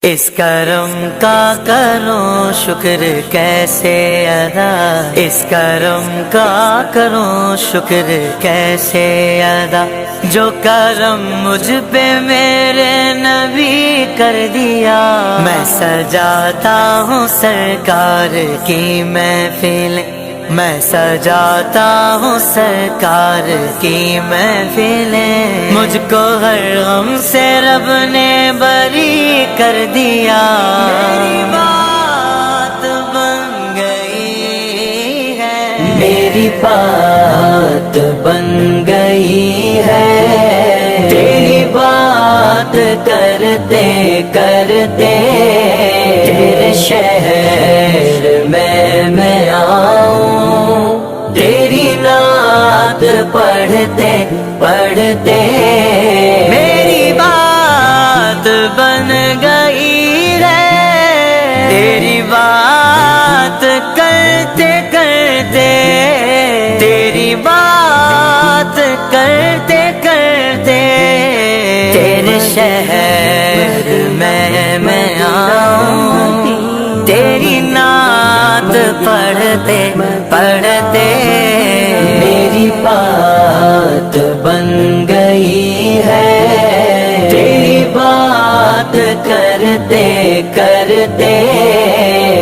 اس کرم کا کروں شکر کیسے ادا، اس کرم کا کروں شکر کیسے ادا، جو کرم مجھ پہ میرے نبی کر دیا۔ میں سجاتا ہوں سرکار کی محفل، میں سجاتا ہوں سرکار کی محفلیں، مجھ کو ہر غم سے رب نے بری کر دیا۔ میری بات بن گئی ہے، میری بات بن گئی ہے، تیری بات کرتے کرتے تیرے شہر میں آؤں، تیری نعت پڑھتے پڑھتے میری بات بن گئی ہے، تیری بات کرتے کرتے تیری بات کرتے کرتے تیرے شہر میں آؤں، تیری نعت پڑھتے پڑھتے میری بات بن گئی ہے، تیری بات کرتے کرتے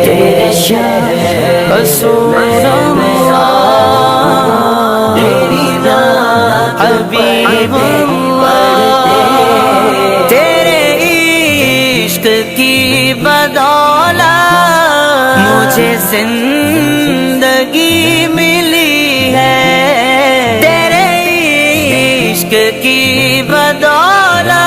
تیرے شہر میں آؤں، تیری نعت حبیب تیرے عشق کی بدولت مجھے زندگی ملی ہے، تیرے عشق کی بدولت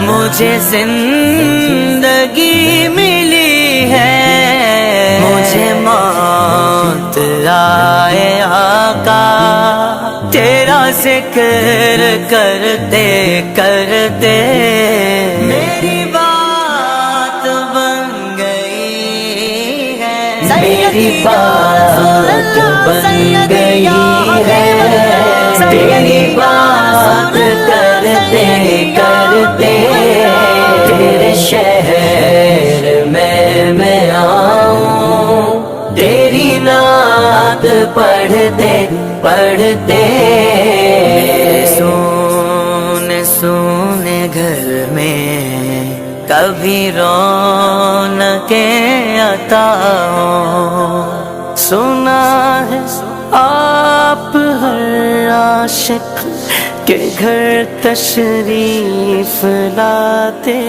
مجھے زندگی ملی ہے، مجھے موت آئے آقا تیرا ذکر کرتے کرتے میری بات بن گئی ہے، میری بات بن گئی ہے، تیری بات کرتے کرتے تیرے شہر میں آؤں، تیری نعت پڑھتے پڑھتے میرے سونے سونے گھر میں کبھی رونقیں عطا ہوں، سنا ہے آپ ہر عاشق کے گھر تشریف لاتے